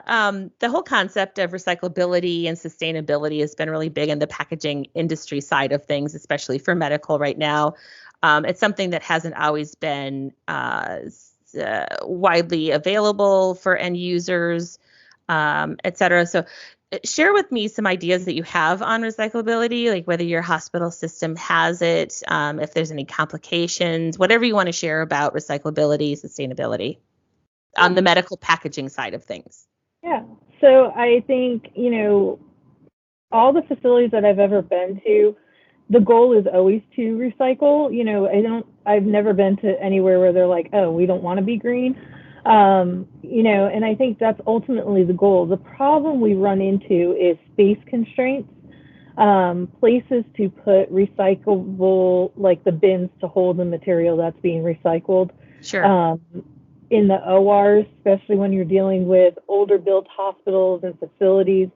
the whole concept of recyclability and sustainability has been really big in the packaging industry side of things, especially for medical right now. It's something that hasn't always been widely available for end users, et cetera. So share with me some ideas that you have on recyclability, like whether your hospital system has it, if there's any complications, whatever you want to share about recyclability, sustainability on the medical packaging side of things. Yeah. So I think, all the facilities that I've ever been to, the goal is always to recycle. I've never been to anywhere where they're like, oh, we don't want to be green. And I think that's ultimately the goal. The problem we run into is space constraints, places to put recyclable, like the bins to hold the material that's being recycled. Sure. In the ORs, especially when you're dealing with older built hospitals and facilities,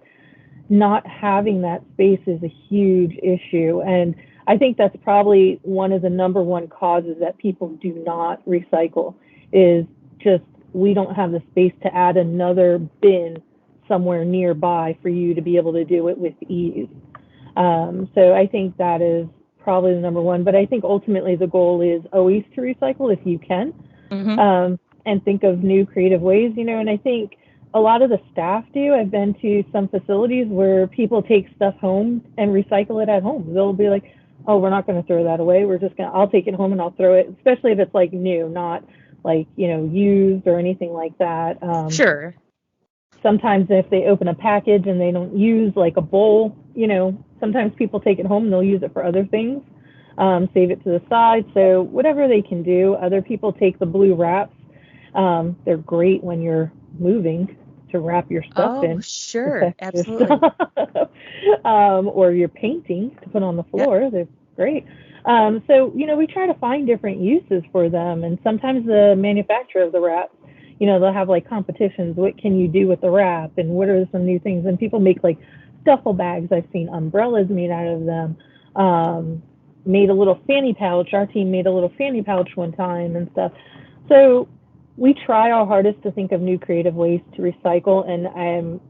not having that space is a huge issue. And I think that's probably one of the number one causes that people do not recycle is just we don't have the space to add another bin somewhere nearby for you to be able to do it with ease. So I think that is probably the number one. But I think ultimately the goal is always to recycle if you can. Mm-hmm. And think of new creative ways, and I think a lot of the staff do. I've been to some facilities where people take stuff home and recycle it at home. They'll be like, oh, we're not going to throw that away. I'll take it home and I'll throw it, especially if it's like new, not like, used or anything like that. Sure. Sometimes if they open a package and they don't use like a bowl, sometimes people take it home and they'll use it for other things, save it to the side. So whatever they can do. Other people take the blue wraps. They're great when you're moving to wrap your stuff in. Oh, sure. Absolutely. Or you're painting to put on the floor. Yep. They're great. So, we try to find different uses for them. And sometimes the manufacturer of the wrap, they'll have like competitions. What can you do with the wrap? And what are some new things? And people make like duffel bags. I've seen umbrellas made out of them. Made a little fanny pouch. Our team made a little fanny pouch one time and stuff. So we try our hardest to think of new creative ways to recycle, and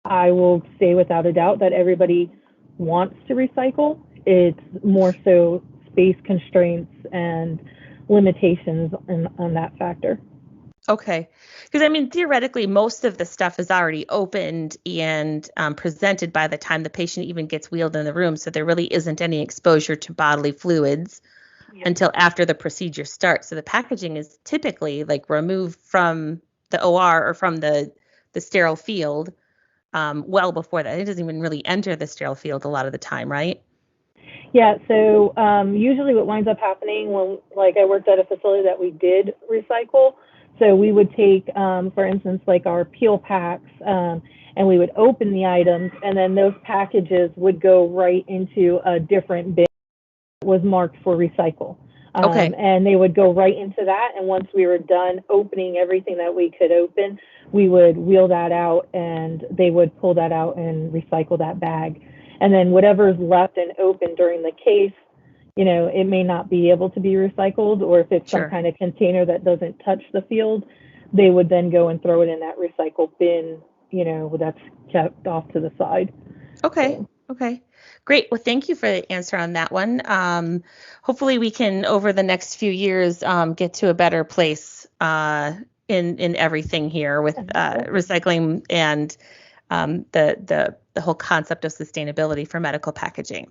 I will say without a doubt that everybody wants to recycle. It's more so space constraints and limitations on that factor. Okay. Because, theoretically, most of the stuff is already opened and presented by the time the patient even gets wheeled in the room, so there really isn't any exposure to bodily fluids until after the procedure starts. So the packaging is typically like removed from the OR or from the sterile field well before that. It doesn't even really enter the sterile field a lot of the time, right? Yeah, so usually what winds up happening when, like, I worked at a facility that we did recycle, so we would take, for instance, like our peel packs, and we would open the items, and then those packages would go right into a different bin that was marked for recycle. Okay. And they would go right into that, and once we were done opening everything that we could open, we would wheel that out, and they would pull that out and recycle that bag. And then whatever's left and open during the case, it may not be able to be recycled, or if it's some kind of container that doesn't touch the field, they would then go and throw it in that recycle bin, that's kept off to the side. Okay. So. Okay. Great. Well, thank you for the answer on that one. Hopefully we can, over the next few years, get to a better place in everything here with recycling and the whole concept of sustainability for medical packaging.